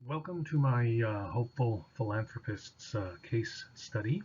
Welcome to my Hopeful Philanthropists case study.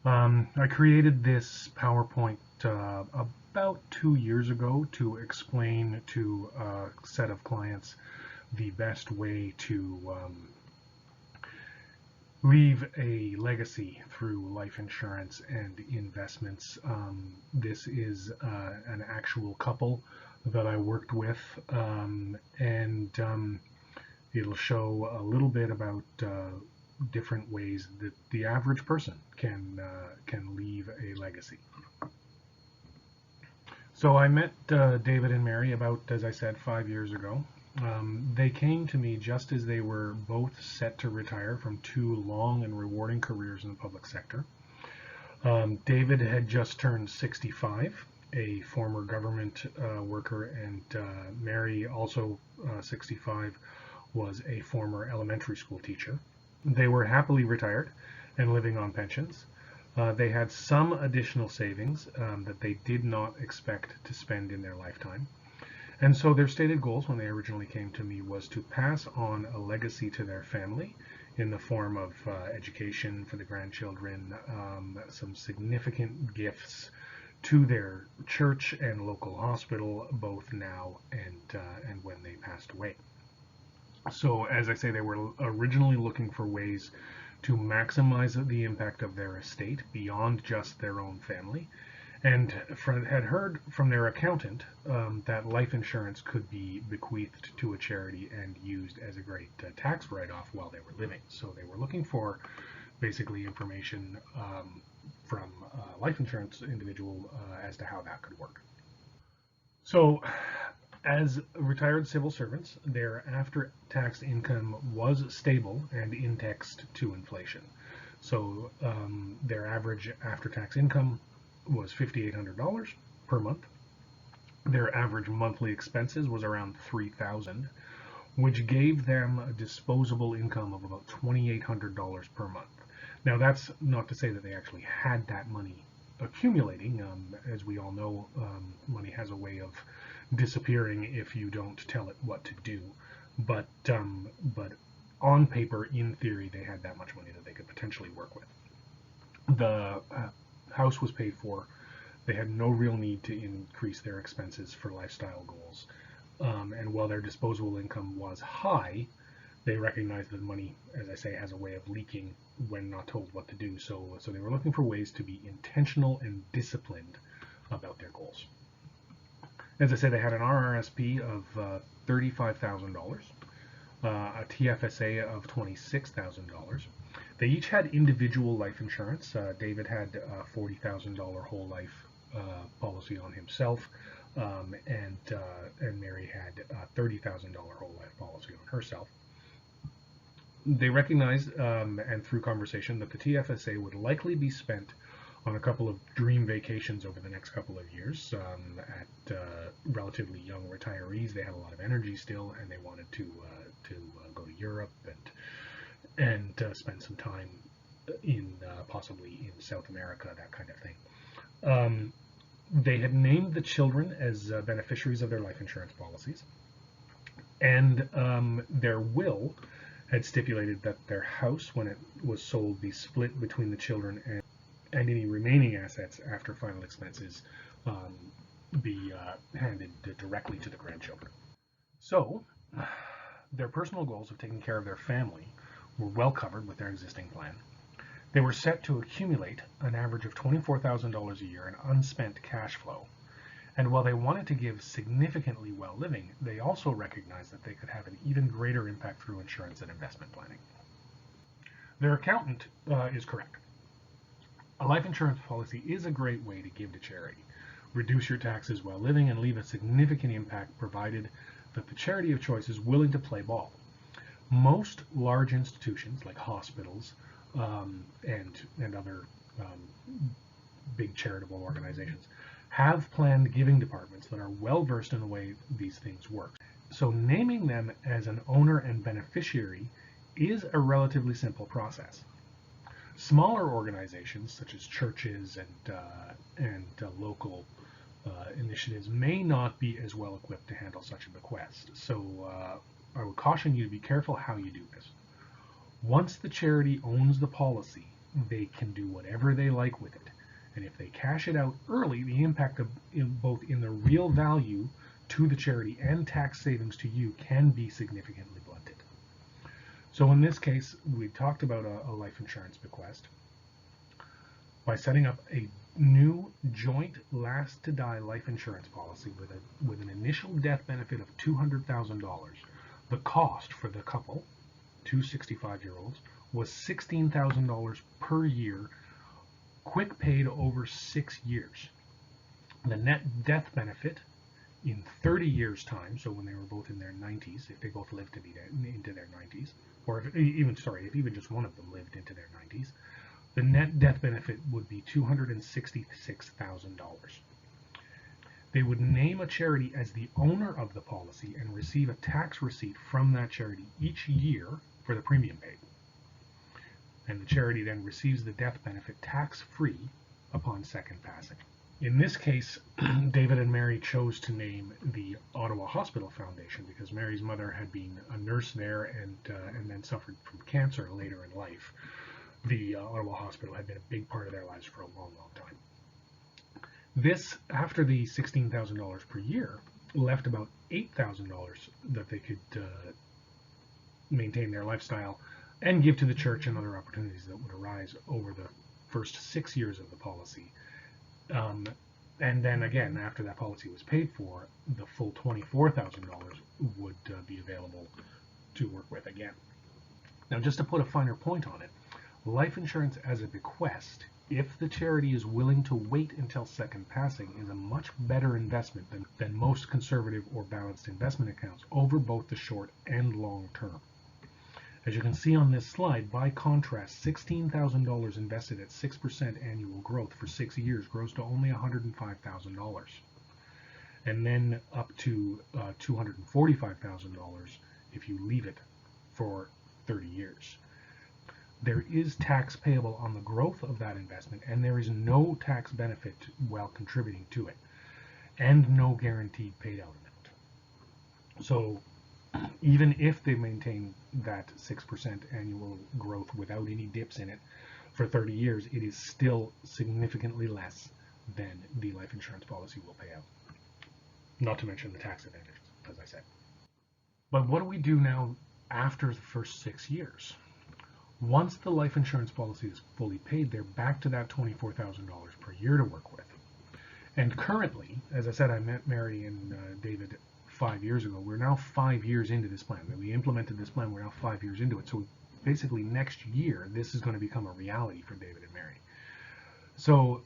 I created this PowerPoint about 2 years ago to explain to a set of clients the best way to leave a legacy through life insurance and investments. This is an actual couple that I worked with, and it'll show a little bit about different ways that the average person can leave a legacy. So I met David and Mary about, as I said, 5 years ago. They came to me just as they were both set to retire from 2 long and rewarding careers in the public sector. David had just turned 65, a former government worker, and Mary, also 65, was a former elementary school teacher. They were happily retired and living on pensions. They had some additional savings that they did not expect to spend in their lifetime. And so their stated goals when they originally came to me was to pass on a legacy to their family in the form of education for the grandchildren, some significant gifts to their church and local hospital, both now and when they passed away. So, as I say, they were originally looking for ways to maximize the impact of their estate beyond just their own family, and had heard from their accountant that life insurance could be bequeathed to a charity and used as a great tax write-off while they were living. So they were looking for basically information from a life insurance individual as to how that could work. So, as retired civil servants, their after-tax income was stable and indexed to inflation. So their average after-tax income was $5,800 per month. Their average monthly expenses was around $3,000, which gave them a disposable income of about $2,800 per month. Now, that's not to say that they actually had that money accumulating. As we all know, money has a way of disappearing if you don't tell it what to do. But on paper, in theory, they had that much money that they could potentially work with. The house was paid for. They had no real need to increase their expenses for lifestyle goals. And while their disposable income was high, they recognized that money, as I say, has a way of leaking when not told what to do. So they were looking for ways to be intentional and disciplined about their goals. As I said, they had an RRSP of $35,000, a TFSA of $26,000. They each had individual life insurance. David had a $40,000 whole life policy on himself, and Mary had a $30,000 whole life policy on herself. They recognized, and through conversation, that the TFSA would likely be spent on a couple of dream vacations over the next couple of years at relatively young retirees. They had a lot of energy still, and they wanted to go to Europe and spend some time in possibly in South America, that kind of thing. They had named the children as beneficiaries of their life insurance policies, and their will had stipulated that their house, when it was sold, be split between the children, and any remaining assets after final expenses be handed directly to the grandchildren. So their personal goals of taking care of their family were well covered with their existing plan. They were set to accumulate an average of $24,000 a year in unspent cash flow. And while they wanted to give significantly well living, they also recognized that they could have an even greater impact through insurance and investment planning. Their accountant is correct. A life insurance policy is a great way to give to charity, reduce your taxes while living, and leave a significant impact provided that the charity of choice is willing to play ball. Most large institutions like hospitals and other big charitable organizations have planned giving departments that are well versed in the way these things work. So naming them as an owner and beneficiary is a relatively simple process. Smaller organizations such as churches and local initiatives may not be as well equipped to handle such a bequest. So I would caution you to be careful how you do this. Once the charity owns the policy, they can do whatever they like with it. And if they cash it out early, the impact of both in the real value to the charity and tax savings to you can be significantly blunted. So in this case, we talked about a life insurance bequest. By setting up a new joint last to die life insurance policy with an initial death benefit of $200,000, the cost for the couple, two 65-year-olds, was $16,000 per year, quick paid over 6 years. The net death benefit in 30 years' time, so when they were both in their 90s, if they both lived to be into their 90s, or if even just one of them lived into their 90s, the net death benefit would be $266,000. They would name a charity as the owner of the policy and receive a tax receipt from that charity each year for the premium paid. And the charity then receives the death benefit tax-free upon second passing. In this case, David and Mary chose to name the Ottawa Hospital Foundation because Mary's mother had been a nurse there and then suffered from cancer later in life. The Ottawa Hospital had been a big part of their lives for a long, long time. This, after the $16,000 per year, left about $8,000 that they could maintain their lifestyle and give to the church and other opportunities that would arise over the first 6 years of the policy. And then again, after that policy was paid for, the full $24,000 would be available to work with again. Now, just to put a finer point on it, life insurance as a bequest, if the charity is willing to wait until second passing, is a much better investment than most conservative or balanced investment accounts over both the short and long term. As you can see on this slide, by contrast, $16,000 invested at 6% annual growth for 6 years grows to only $105,000, and then up to $245,000 if you leave it for 30 years. There is tax payable on the growth of that investment, and there is no tax benefit while contributing to it, and no guaranteed paid out amount. So even if they maintain that 6% annual growth without any dips in it for 30 years, it is still significantly less than the life insurance policy will pay out. Not to mention the tax advantages, as I said. But what do we do now after the first 6 years? Once the life insurance policy is fully paid, they're back to that $24,000 per year to work with. And currently, as I said, I met Mary and David 5 years ago. We're now 5 years into this plan. We implemented this plan. We're now 5 years into it. So basically next year, this is going to become a reality for David and Mary. So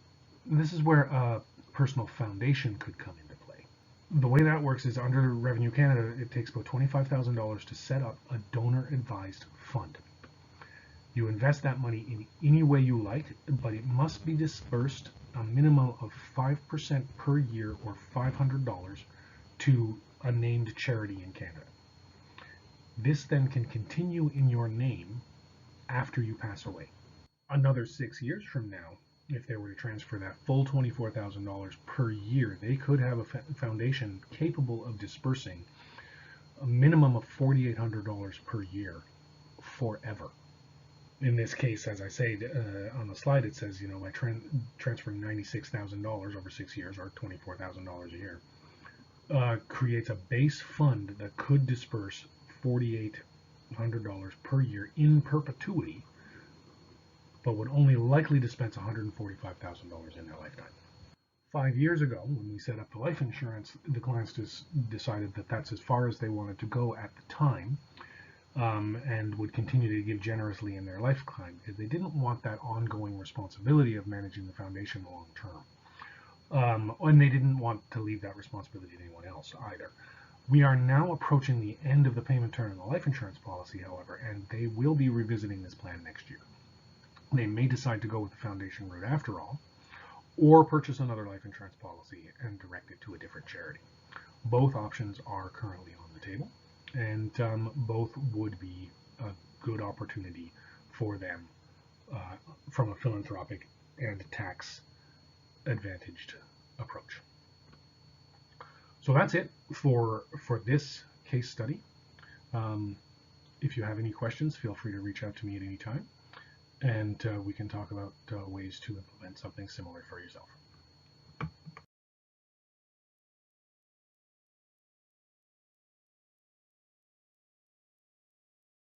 this is where a personal foundation could come into play. The way that works is under Revenue Canada, it takes about $25,000 to set up a donor-advised fund. You invest that money in any way you like, but it must be dispersed a minimum of 5% per year or $500 to a named charity in Canada. This then can continue in your name after you pass away. Another 6 years from now, if they were to transfer that full $24,000 per year, they could have a foundation capable of dispersing a minimum of $4,800 per year forever. In this case, as I say on the slide, it says, by transferring $96,000 over 6 years, or $24,000 a year, creates a base fund that could disperse $4,800 per year in perpetuity, but would only likely dispense $145,000 in their lifetime. 5 years ago, when we set up the life insurance, the clients just decided that that's as far as they wanted to go at the time, and would continue to give generously in their lifetime because they didn't want that ongoing responsibility of managing the foundation long term. And they didn't want to leave that responsibility to anyone else either. We are now approaching the end of the payment term in the life insurance policy, however, and they will be revisiting this plan next year. They may decide to go with the foundation route after all, or purchase another life insurance policy and direct it to a different charity. Both options are currently on the table, and both would be a good opportunity for them from a philanthropic and tax advantaged approach. So that's it for this case study. If you have any questions, feel free to reach out to me at any time, and we can talk about ways to implement something similar for yourself.